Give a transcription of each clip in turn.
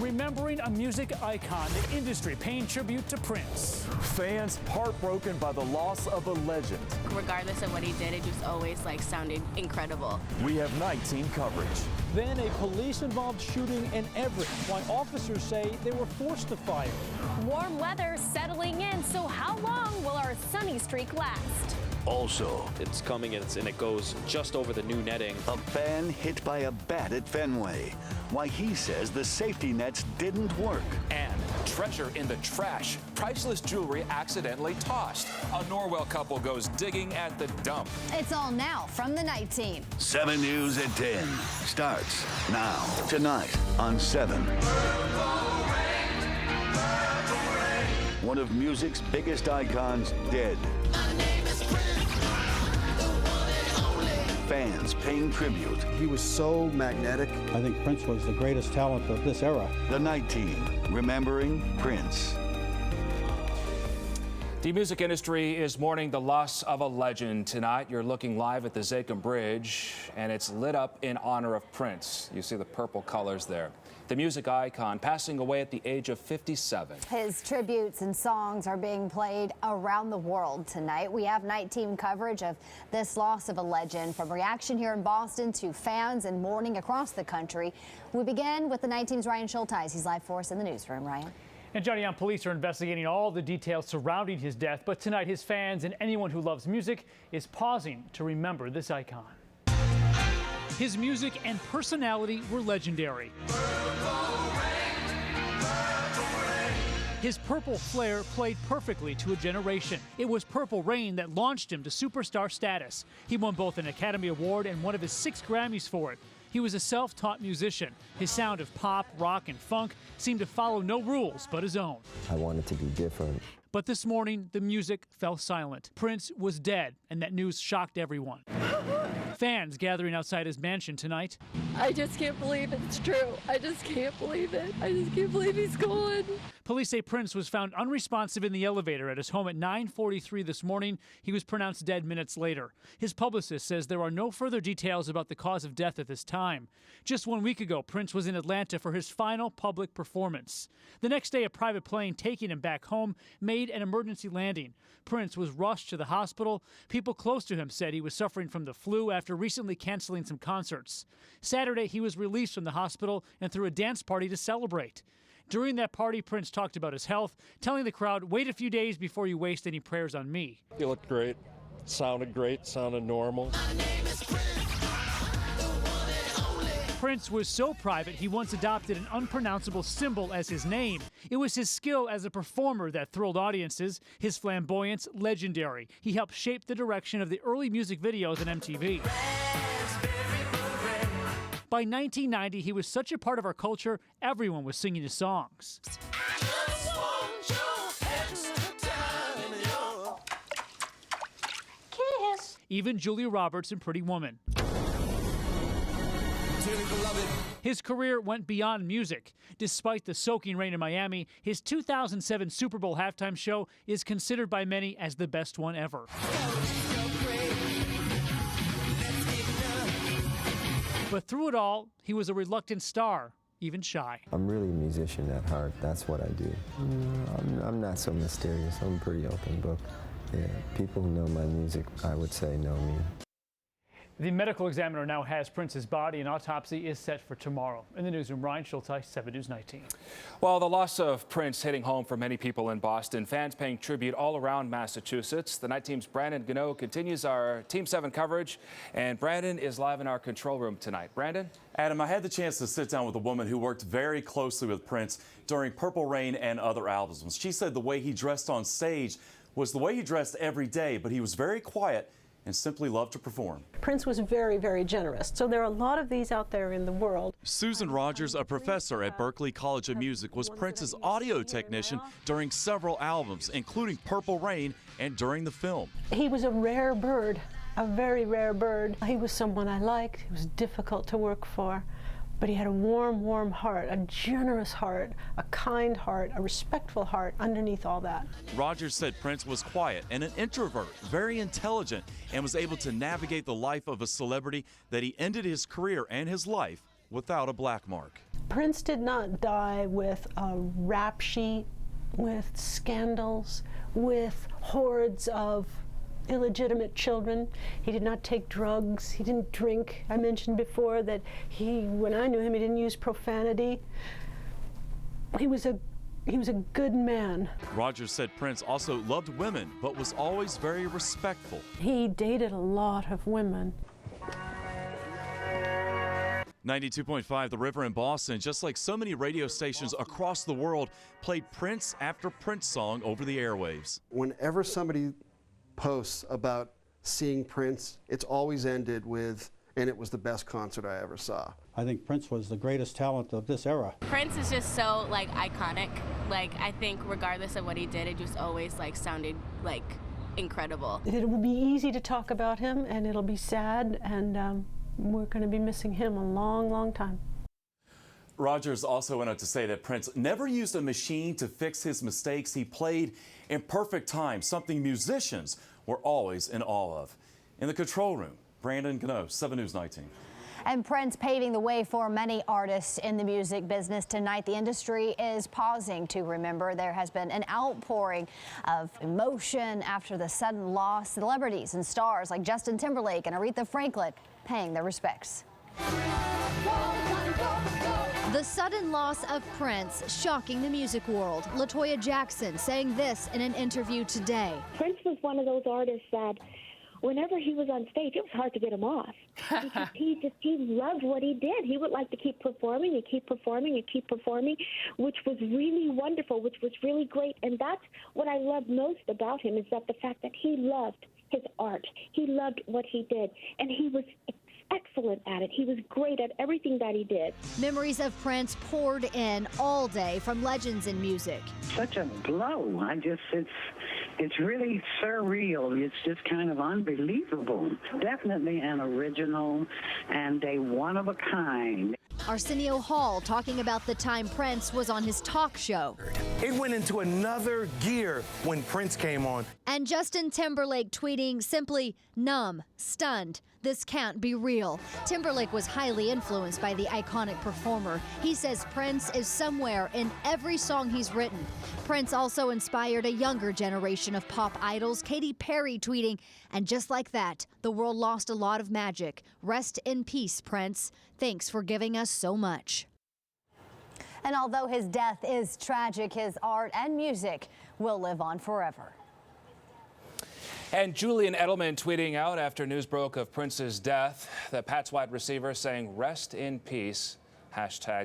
remembering a music icon, the industry paying tribute to Prince. Fans heartbroken by the loss of a legend. Regardless of what he did, it just always sounded incredible. We have night team coverage. Then a police-involved shooting in Everett, why officers say they were forced to fire. Warm weather settling in, so how long will our sunny streak last? Also, it's coming and it goes just over the new netting. a fan hit by a bat at Fenway. Why he says the safety nets didn't work. And treasure in the trash. Priceless jewelry accidentally tossed. A Norwell couple goes digging at the dump. It's all now from the night team. 7 News at 10 starts now. Tonight on 7. One of music's biggest icons dead. Fans paying tribute. He was so magnetic. I think Prince was the greatest talent of this era. The night team remembering Prince. The music industry is mourning the loss of a legend tonight. You're looking live at the Zakim Bridge, and it's lit up in honor of Prince. You see the purple colors there. The music icon passing away at the age of 57. His tributes and songs are being played around the world tonight. We have night team coverage of this loss of a legend, from reaction here in Boston to fans and mourning across the country. We begin with the night team's Ryan Schulteis. He's live for us in the newsroom. Ryan. And Johnny, police are investigating all the details surrounding his death, but tonight his fans and anyone who loves music is pausing to remember this icon. His music and personality were legendary. His purple flair played perfectly to a generation. It was Purple Rain that launched him to superstar status. He won both an Academy Award and one of his 6 Grammys for it. He was a self-taught musician. His sound of pop, rock, and funk seemed to follow no rules but his own. I wanted to be different. But this morning, the music fell silent. Prince was dead, and that news shocked everyone. Fans gathering outside his mansion tonight. I just can't believe it's true. I just can't believe it. I just can't believe he's gone. Police say Prince was found unresponsive in the elevator at his home at 9:43 this morning. He was pronounced dead minutes later. His publicist says there are no further details about the cause of death at this time. Just 1 week ago, Prince was in Atlanta for his final public performance. The next day, a private plane taking him back home made an emergency landing. Prince was rushed to the hospital. People close to him said he was suffering from the flu after recently canceling some concerts. Saturday, he was released from the hospital and threw a dance party to celebrate. During that party, Prince talked about his health, telling the crowd, "Wait a few days before you waste any prayers on me." You looked great, sounded normal. Prince was so private, he once adopted an unpronounceable symbol as his name. It was his skill as a performer that thrilled audiences, his flamboyance legendary. He helped shape the direction of the early music videos on MTV. By 1990, he was such a part of our culture, everyone was singing his songs. Kiss. Even Julia Roberts in Pretty Woman. His career went beyond music. Despite the soaking rain in Miami, his 2007 Super Bowl halftime show is considered by many as the best one ever. But through it all, he was a reluctant star, even shy. I'm really a musician at heart. That's what I do. I'm not so mysterious. I'm a pretty open book. Yeah, people who know my music, I would say, know me. The medical examiner now has Prince's body. An autopsy is set for tomorrow. In the newsroom, Ryan Schulteis, 7 News 19. Well, the loss of Prince hitting home for many people in Boston. Fans paying tribute all around Massachusetts. The night team's Brandon Gano continues our Team 7 coverage. And Brandon is live in our control room tonight. Brandon? Adam, I had the chance to sit down with a woman who worked very closely with Prince during Purple Rain and other albums. She said the way he dressed on stage was the way he dressed every day, but he was very quiet and simply loved to perform. Prince was very, very generous. So there are a lot of these out there in the world. Susan Rogers, a professor at Berklee College of Music, was Prince's audio technician during several albums, including Purple Rain and during the film. He was a rare bird, a very rare bird. He was someone I liked. He was difficult to work for. But he had a warm, warm heart, a generous heart, a kind heart, a respectful heart underneath all that. Rogers said Prince was quiet and an introvert, very intelligent, and was able to navigate the life of a celebrity that he ended his career and his life without a black mark. Prince did not die with a rap sheet, with scandals, with hordes of illegitimate children. He did not take drugs. He didn't drink. I mentioned before that when I knew him, he didn't use profanity. He was a good man. Rogers said Prince also loved women, but was always very respectful. He dated a lot of women. 92.5 The River in Boston, just like so many radio stations across the world, played Prince after Prince song over the airwaves. Whenever somebody posts about seeing Prince, it's always ended with, and it was the best concert I ever saw. I think Prince was the greatest talent of this era. Prince is just so like iconic. Like I think regardless of what he did, it just always like sounded like incredible. It will be easy to talk about him, and it'll be sad, and we're going to be missing him a long, long time. Rogers also went on to say that Prince never used a machine to fix his mistakes. He played in perfect time, something musicians were always in awe of. In the control room, Brandon Gano, 7 News 19. And Prince paving the way for many artists in the music business tonight. The industry is pausing to remember. There has been an outpouring of emotion after the sudden loss. Celebrities and stars like Justin Timberlake and Aretha Franklin paying their respects. The sudden loss of Prince shocking the music world. LaToya Jackson saying this in an interview today. Prince was one of those artists that whenever he was on stage, it was hard to get him off. Because he loved what he did. He would like to keep performing and keep performing and keep performing, which was really wonderful, which was really great. And that's what I love most about him, is that the fact that he loved his art. He loved what he did, and he was excellent at it. He was great at everything that he did. Memories of Prince poured in all day from legends in music. Such a blow. It's really surreal. It's just kind of unbelievable. Definitely an original and a one of a kind. Arsenio Hall talking about the time Prince was on his talk show. It went into another gear when Prince came on. And Justin Timberlake tweeting simply, "Numb, stunned. This can't be real." Timberlake was highly influenced by the iconic performer. He says Prince is somewhere in every song he's written. Prince also inspired a younger generation of pop idols. Katy Perry tweeting, "And just like that, the world lost a lot of magic. Rest in peace, Prince. Thanks for giving us so much." And although his death is tragic, his art and music will live on forever. And Julian Edelman tweeting out after news broke of Prince's death, the Pats wide receiver saying, "Rest in peace,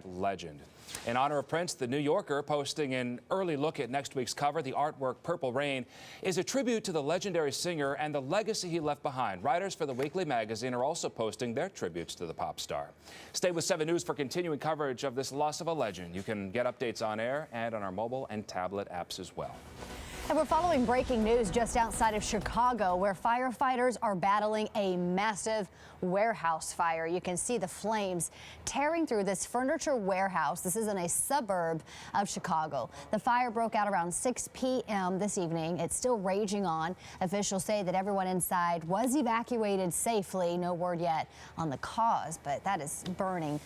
#legend." In honor of Prince, the New Yorker posting an early look at next week's cover. The artwork, Purple Rain, is a tribute to the legendary singer and the legacy he left behind. Writers for the weekly magazine are also posting their tributes to the pop star. Stay with 7 News for continuing coverage of this loss of a legend. You can get updates on air and on our mobile and tablet apps as well. And we're following breaking news just outside of Chicago, where firefighters are battling a massive warehouse fire. You can see the flames tearing through this furniture warehouse. This is in a suburb of Chicago. The fire broke out around 6 p.m. this evening. It's still raging on. Officials say that everyone inside was evacuated safely. No word yet on the cause, but that is burning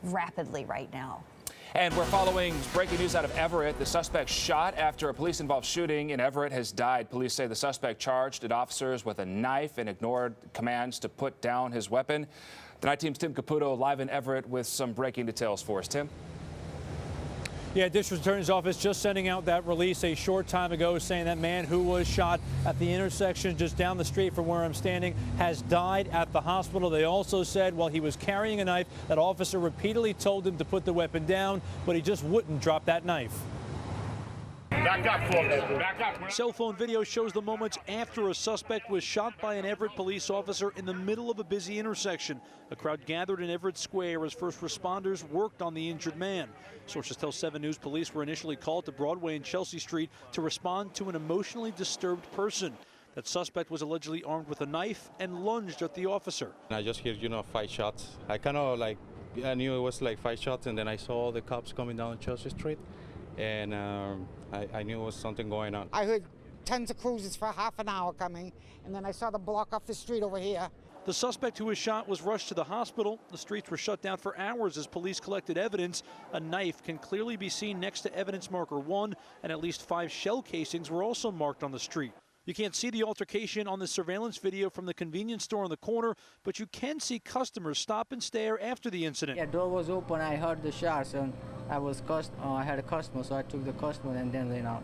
rapidly right now. And we're following breaking news out of Everett. The suspect shot after a police-involved shooting in Everett has died. Police say the suspect charged at officers with a knife and ignored commands to put down his weapon. The Night Team's Tim Caputo live in Everett with some breaking details for us. Tim? Yeah, District Attorney's Office just sending out that release a short time ago saying that man who was shot at the intersection just down the street from where I'm standing has died at the hospital. They also said while he was carrying a knife, that officer repeatedly told him to put the weapon down, but he just wouldn't drop that knife. Back up, folks. Back up. Cell phone video shows the moments after a suspect was shot by an Everett police officer in the middle of a busy intersection. A crowd gathered in Everett Square as first responders worked on the injured man. Sources tell 7 News police were initially called to Broadway and Chelsea Street to respond to an emotionally disturbed person. That suspect was allegedly armed with a knife and lunged at the officer. I just hear, 5 shots. I I knew it was 5 shots, and then I saw all the cops coming down Chelsea Street. And I knew there was something going on. I heard tons of cruisers for half an hour coming, and then I saw the block off the street over here. The suspect who was shot was rushed to the hospital. The streets were shut down for hours as police collected evidence. A knife can clearly be seen next to evidence marker 1, and at least 5 shell casings were also marked on the street. You can't see the altercation on the surveillance video from the convenience store on the corner, but you can see customers stop and stare after the incident. Yeah, door was open. I heard the shots, and I had a customer, so I took the customer and then ran out.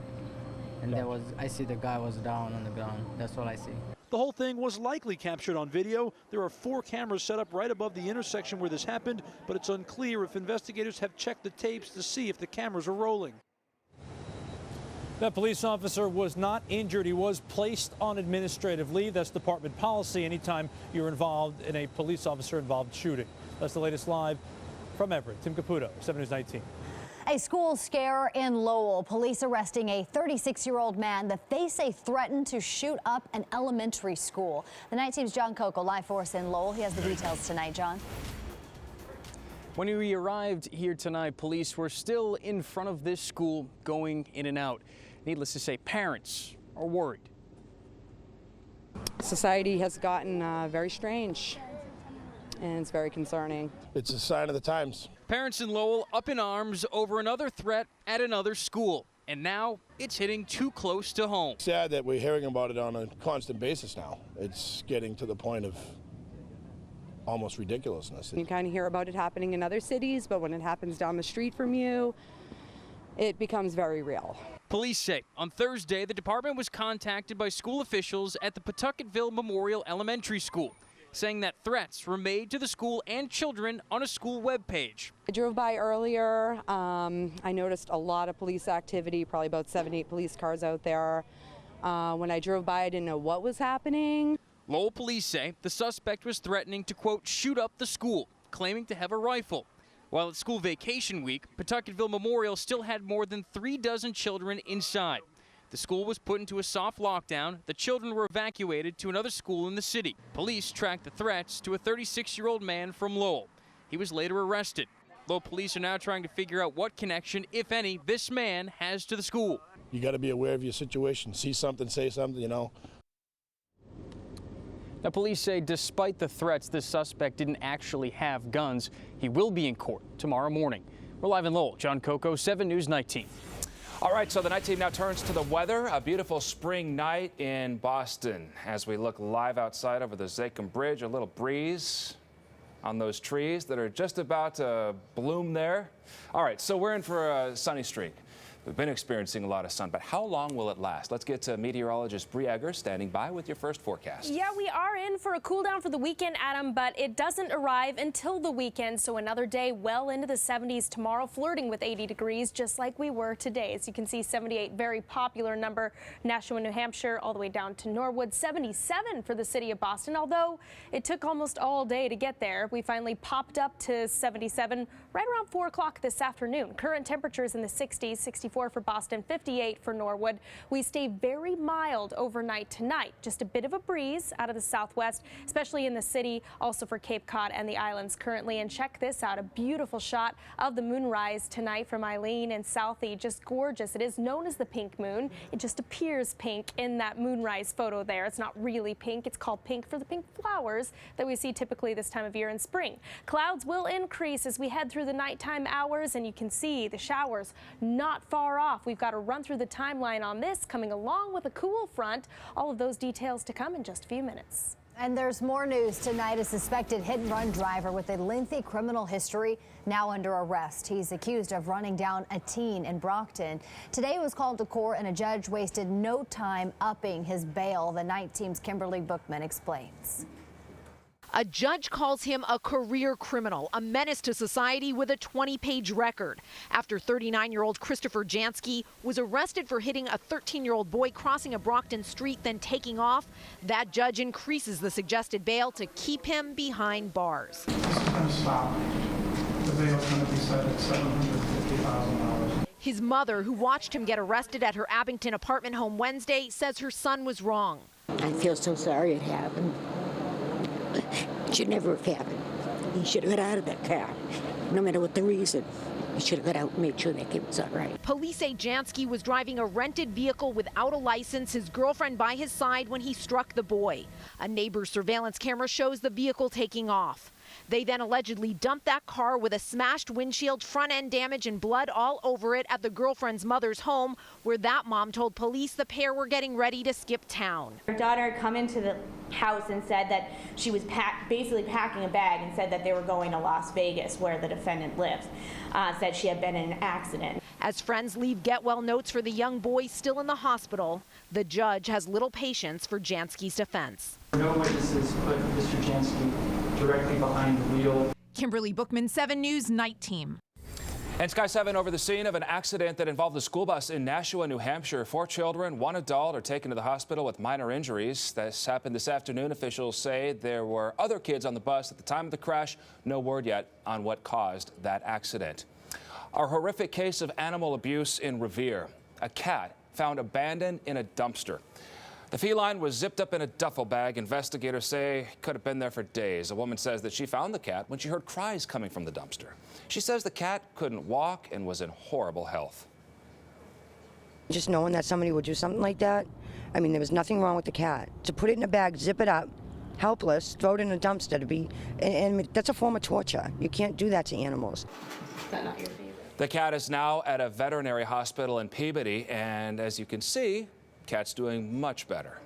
And I see the guy was down on the ground. That's all I see. The whole thing was likely captured on video. There are 4 cameras set up right above the intersection where this happened, but it's unclear if investigators have checked the tapes to see if the cameras are rolling. That police officer was not injured. He was placed on administrative leave. That's department policy anytime you're involved in a police officer-involved shooting. That's the latest live from Everett. Tim Caputo, 7 News 19. A school scare in Lowell. Police arresting a 36-year-old man that they say threatened to shoot up an elementary school. The night team's John Coco live for us in Lowell. He has the details tonight, John. When we arrived here tonight, police were still in front of this school going in and out. Needless to say, parents are worried. Society has gotten very strange, and it's very concerning. It's a sign of the times. Parents in Lowell up in arms over another threat at another school. And now it's hitting too close to home. Sad that we're hearing about it on a constant basis now. It's getting to the point of almost ridiculousness. You kind of hear about it happening in other cities, but when it happens down the street from you, it becomes very real. Police say on Thursday, the department was contacted by school officials at the Pawtucketville Memorial Elementary School, saying that threats were made to the school and children on a school webpage. I drove by earlier. I noticed a lot of police activity, probably about 7-8 police cars out there. When I drove by, I didn't know what was happening. Lowell police say the suspect was threatening to, quote, shoot up the school, claiming to have a rifle. While it's school vacation week, Pawtucketville Memorial still had more than 36 children inside. The school was put into a soft lockdown. The children were evacuated to another school in the city. Police tracked the threats to a 36-year-old man from Lowell. He was later arrested. Lowell police are now trying to figure out what connection, if any, this man has to the school. You got to be aware of your situation. See something, say something, you know. Now, police say despite the threats, this suspect didn't actually have guns. He will be in court tomorrow morning. We're live in Lowell. John Coco, 7 News 19. All right, so the night team now turns to the weather. A beautiful spring night in Boston. As we look live outside over the Zakim Bridge, a little breeze on those trees that are just about to bloom there. All right, so we're in for a sunny streak. We've been experiencing a lot of sun, but how long will it last? Let's get to meteorologist Bree Egger standing by with your first forecast. Yeah, we are in for a cool down for the weekend, Adam, but it doesn't arrive until the weekend. So another day well into the 70s tomorrow, flirting with 80 degrees, just like we were today. As you can see, 78, very popular number. Nashua, New Hampshire, all the way down to Norwood. 77 for the city of Boston, although it took almost all day to get there. We finally popped up to 77 right around 4 o'clock this afternoon. Current temperatures in the 60s, 64 for Boston, 58 for Norwood. We stay very mild overnight tonight. Just a bit of a breeze out of the southwest, especially in the city, also for Cape Cod and the islands currently. And check this out, a beautiful shot of the moonrise tonight from Eileen and Southie. Just gorgeous. It is known as the pink moon. It just appears pink in that moonrise photo there. It's not really pink. It's called pink for the pink flowers that we see typically this time of year in spring. Clouds will increase as we head through the nighttime hours, and you can see the showers not far off. We've got to run through the timeline on this, coming along with a cool front. All of those details to come in just a few minutes. And there's more news tonight. A suspected hit-and-run driver with a lengthy criminal history now under arrest. He's accused of running down a teen in Brockton. Today he was called to court, and a judge wasted no time upping his bail. The night team's Kimberly Bookman explains. A judge calls him a career criminal, a menace to society with a 20-page record. After 39-year-old Christopher Jansky was arrested for hitting a 13-year-old boy crossing a Brockton street, then taking off, that judge increases the suggested bail to keep him behind bars. This is going to stop. The bail is going to be set at $750,000. His mother, who watched him get arrested at her Abington apartment home Wednesday, says her son was wrong. I feel so sorry it happened. It should never have happened. He should have got out of that car, no matter what the reason. You should have got out and made sure that kid was all right. Police say Jansky was driving a rented vehicle without a license, his girlfriend by his side when he struck the boy. A neighbor's surveillance camera shows the vehicle taking off. They then allegedly dumped that car with a smashed windshield, front end damage, and blood all over it at the girlfriend's mother's home, where that mom told police the pair were getting ready to skip town. Her daughter had come into the house and said that she was basically packing a bag and said that they were going to Las Vegas, where the defendant lives. Said she had been in an accident. As friends leave get-well notes for the young boy still in the hospital, the judge has little patience for Jansky's defense. No witnesses put Mr. Jansky directly behind the wheel. Kimberly Bookman, 7 News Night Team. And Sky 7 over the scene of an accident that involved a school bus in Nashua, New Hampshire. 4 children, 1 adult are taken to the hospital with minor injuries. This happened this afternoon. Officials say there were other kids on the bus at the time of the crash. No word yet on what caused that accident. A horrific case of animal abuse in Revere. A cat found abandoned in a dumpster. The feline was zipped up in a duffel bag. Investigators say it could have been there for days. A woman says that she found the cat when she heard cries coming from the dumpster. She says the cat couldn't walk and was in horrible health. Just knowing that somebody would do something like that, I mean, there was nothing wrong with the cat. To put it in a bag, zip it up, helpless, throw it in a dumpster to be, and that's a form of torture. You can't do that to animals. Is that not your favorite? The cat is now at a veterinary hospital in Peabody, and as you can see, cat's doing much better.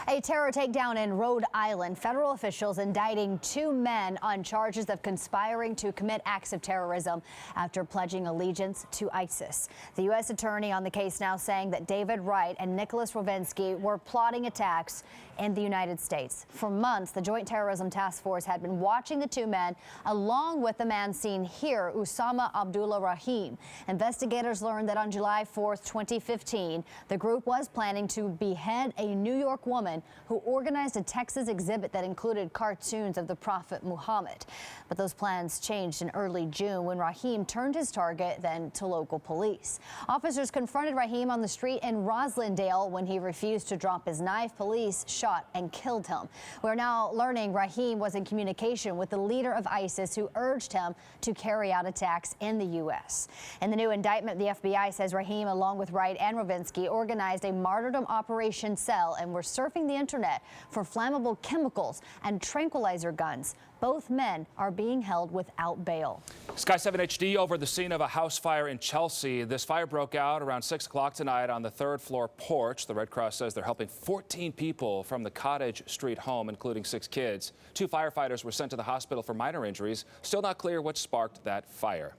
A terror takedown in Rhode Island. Federal officials indicting 2 men on charges of conspiring to commit acts of terrorism after pledging allegiance to ISIS. The U.S. attorney on the case now saying that David Wright and Nicholas Rovinsky were plotting attacks in the United States. For months, the Joint Terrorism Task Force had been watching the 2 men, along with the man seen here, Usama Abdullah Rahim. Investigators learned that on July 4th, 2015, the group was planning to behead a New York woman who organized a Texas exhibit that included cartoons of the Prophet Muhammad. But those plans changed in early June when Rahim turned his target then to local police. Officers confronted Rahim on the street in Roslindale when he refused to drop his knife. Police shot and killed him. We're now learning Rahim was in communication with the leader of ISIS who urged him to carry out attacks in the U.S. In the new indictment, the FBI says Rahim, along with Wright and Rovinsky, organized a martyrdom operation cell and were surfing the internet for flammable chemicals and tranquilizer guns. Both men are being held without bail. Sky 7 HD over the scene of a house fire in Chelsea. This fire broke out around 6 o'clock tonight on the 3rd floor porch. The Red Cross says they're helping 14 people from the Cottage Street home, including 6 kids. 2 firefighters were sent to the hospital for minor injuries. Still not clear what sparked that fire.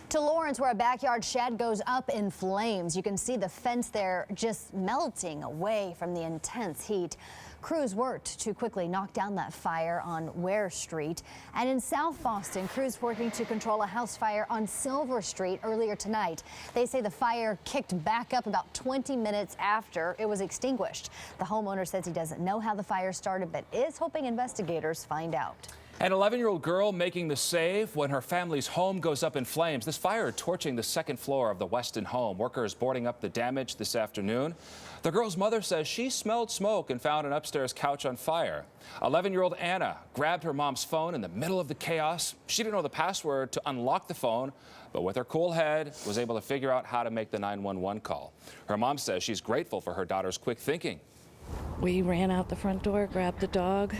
To Lawrence, where a backyard shed goes up in flames. You can see the fence there just melting away from the intense heat. Crews worked to quickly knock down that fire on Ware Street. And in South Boston, crews working to control a house fire on Silver Street earlier tonight. They say the fire kicked back up about 20 minutes after it was extinguished. The homeowner says he doesn't know how the fire started, but is hoping investigators find out. An 11-year-old girl making the save when her family's home goes up in flames. This fire torching the 2nd floor of the Weston home. Workers boarding up the damage this afternoon. The girl's mother says she smelled smoke and found an upstairs couch on fire. 11-year-old Anna grabbed her mom's phone in the middle of the chaos. She didn't know the password to unlock the phone, but with her cool head was able to figure out how to make the 911 call. Her mom says she's grateful for her daughter's quick thinking. We ran out the front door, grabbed the dog,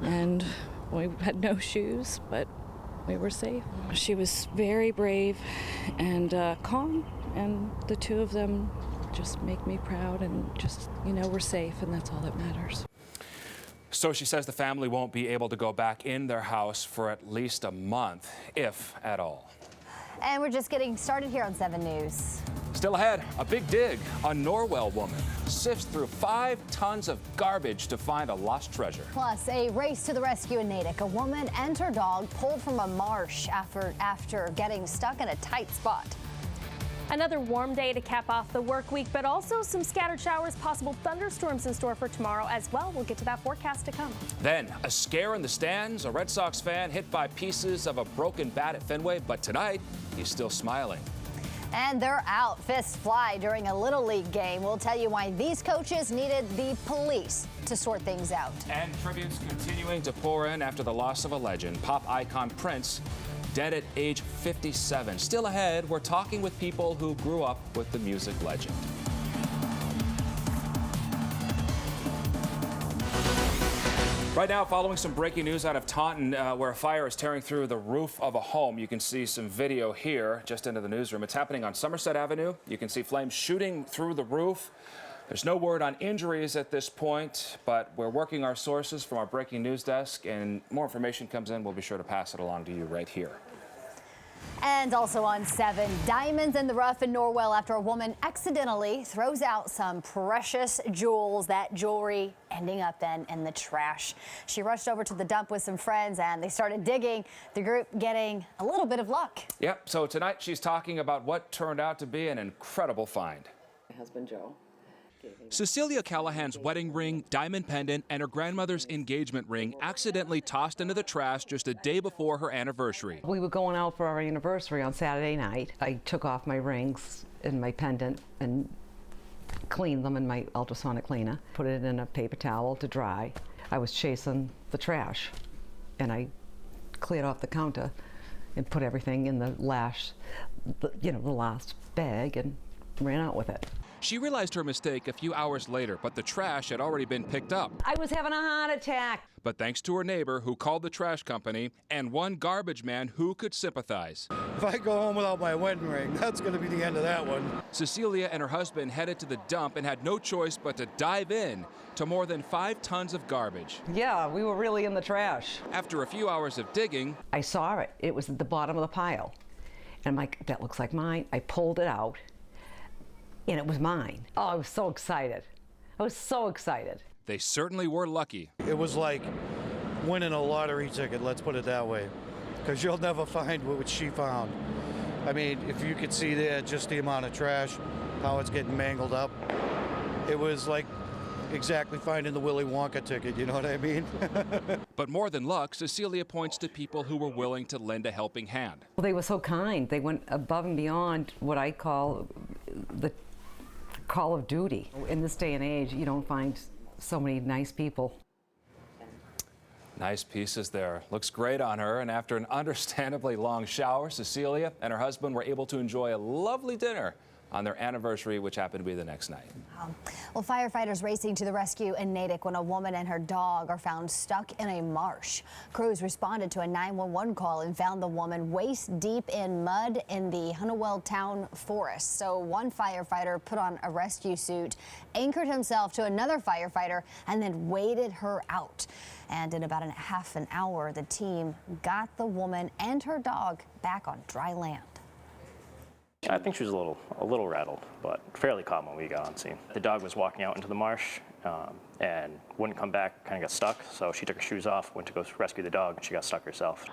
and we had no shoes, but we were safe. She was very brave and calm, and the 2 of them just make me proud, and just, you know, we're safe, and that's all that matters. So she says the family won't be able to go back in their house for at least a month, if at all. And we're just getting started here on 7 News. Still ahead, a big dig. A Norwell woman sifts through 5 tons of garbage to find a lost treasure. Plus, a race to the rescue in Natick. A woman and her dog pulled from a marsh after getting stuck in a tight spot. Another warm day to cap off the work week, but also some scattered showers, possible thunderstorms in store for tomorrow as well. We'll get to that forecast to come. Then a scare in the stands. A Red Sox fan hit by pieces of a broken bat at Fenway, but tonight he's still smiling. And they're out. Fists fly during a Little League game. We'll tell you why these coaches needed the police to sort things out. And tributes continuing to pour in after the loss of a legend. Pop icon Prince dead at age 57. Still ahead, we're talking with people who grew up with the music legend. Right now, following some breaking news out of Taunton, where a fire is tearing through the roof of a home. You can see some video here just into the newsroom. It's happening on Somerset Avenue. You can see flames shooting through the roof. There's no word on injuries at this point, but we're working our sources from our breaking news desk, and more information comes in, we'll be sure to pass it along to you right here. And also on 7, diamonds in the rough in Norwell after a woman accidentally throws out some precious jewels. That jewelry ending up then in the trash. She rushed over to the dump with some friends and they started digging. The group getting a little bit of luck. Yep, so tonight she's talking about what turned out to be an incredible find. My husband Joe. Cecilia Callahan's wedding ring, diamond pendant, and her grandmother's engagement ring accidentally tossed into the trash just a day before her anniversary. We were going out for our anniversary on Saturday night. I took off my rings and my pendant and cleaned them in my ultrasonic cleaner, put it in a paper towel to dry. I was chasing the trash and I cleared off the counter and put everything in the last bag and ran out with it. She realized her mistake a few hours later, but the trash had already been picked up. I was having a heart attack. But thanks to her neighbor who called the trash company and one garbage man who could sympathize. If I go home without my wedding ring, that's going to be the end of that one. Cecilia and her husband headed to the dump and had no choice but to dive in to more than 5 tons of garbage. Yeah, we were really in the trash. After a few hours of digging, I saw it. It was at the bottom of the pile. And I'm like, that looks like mine. I pulled it out. And it was mine. Oh, I was so excited. I was so excited. They certainly were lucky. It was like winning a lottery ticket, let's put it that way, because you'll never find what she found. I mean, if you could see there just the amount of trash, how it's getting mangled up, it was like exactly finding the Willy Wonka ticket, you know what I mean? But more than luck, Cecilia points to people who were willing to lend a helping hand. Well, they were so kind. They went above and beyond what I call the call of duty. In this day and age, you don't find so many nice people. Nice pieces there. Looks great on her. And after an understandably long shower, Cecilia and her husband were able to enjoy a lovely dinner on their anniversary, which happened to be the next night. Well, firefighters racing to the rescue in Natick when a woman and her dog are found stuck in a marsh. Crews responded to a 911 call and found the woman waist deep in mud in the Hunnewell Town forest. So one firefighter put on a rescue suit, anchored himself to another firefighter, and then waded her out. And in about half an hour, the team got the woman and her dog back on dry land. I think she was a little rattled, but fairly calm when we got on scene. The dog was walking out into the marsh and wouldn't come back, kind of got stuck. So she took her shoes off, went to go rescue the dog, and she got stuck herself.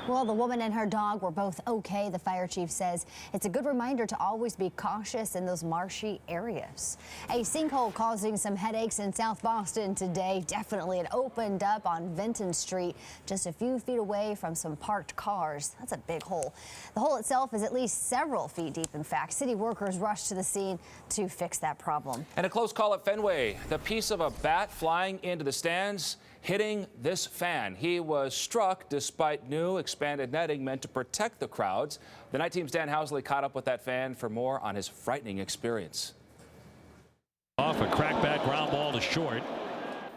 Well, the woman and her dog were both okay. The fire chief says it's a good reminder to always be cautious in those marshy areas. A sinkhole causing some headaches in South Boston today. Definitely, it opened up on Vinton Street, just a few feet away from some parked cars. That's a big hole. The hole itself is at least several feet deep. In fact, city workers rushed to the scene to fix that problem. And a close call at Fenway. The piece of a bat flying into the stands, hitting this fan. He was struck despite new expanded netting meant to protect the crowds. The night team's Dan Housley caught up with that fan for more on his frightening experience. Off a crackback ground ball to short.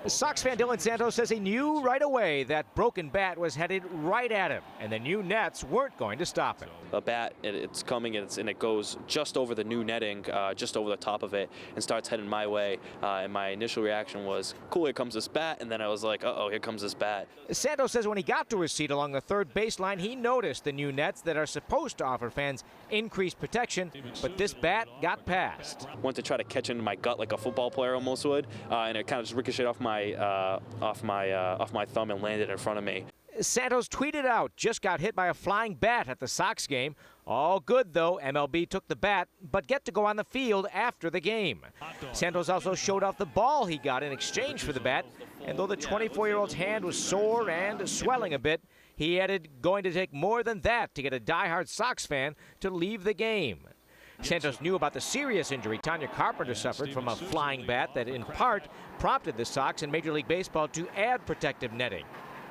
Sox fan Dylan Santos says he knew right away that broken bat was headed right at him, and the new nets weren't going to stop him. A bat, it's coming, and it goes just over the new netting, just over the top of it, and starts heading my way. And my initial reaction was, cool, here comes this bat, and then I was like, uh-oh, here comes this bat. Santos says when he got to his seat along the third baseline, he noticed the new nets that are supposed to offer fans increased protection, but this bat got past. Went to try to catch into my gut like a football player almost would, and it kind of just ricocheted off my thumb and landed in front of me. Santos tweeted out, just got hit by a flying bat at the Sox game. All good, though. MLB took the bat, but get to go on the field after the game. Santos also showed off the ball he got in exchange for the bat, and though the 24-year-old's hand was sore and swelling a bit, he added going to take more than that to get a diehard Sox fan to leave the game. Santos knew about the serious injury Tanya Carpenter suffered from a flying bat that in part prompted the Sox and Major League Baseball to add protective netting.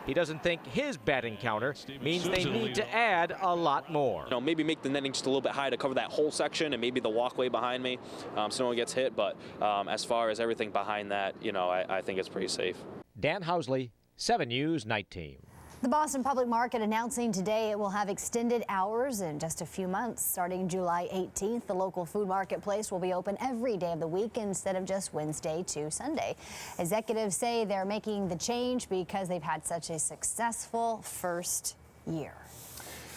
He doesn't think his bat encounter means they need to add a lot more. You know, maybe make the netting just a little bit high to cover that whole section and maybe the walkway behind me so no one gets hit. But as far as everything behind that, you know, I think it's pretty safe. Dan Housley, 7 News Night Team. The Boston Public Market announcing today it will have extended hours in just a few months. Starting July 18th, the local food marketplace will be open every day of the week instead of just Wednesday to Sunday. Executives say they're making the change because they've had such a successful first year.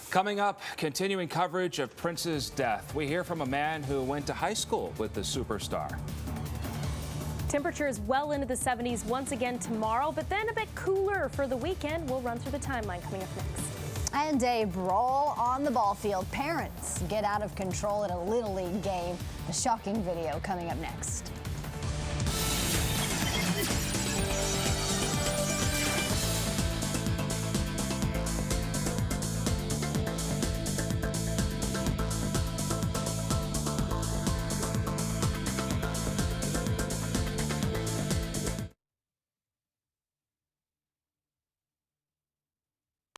Coming up, continuing coverage of Prince's death. We hear from a man who went to high school with the superstar. Temperatures well into the 70s once again tomorrow, but then a bit cooler for the weekend. We'll run through the timeline coming up next. And a brawl on the ball field. Parents get out of control at a Little League game. A shocking video coming up next.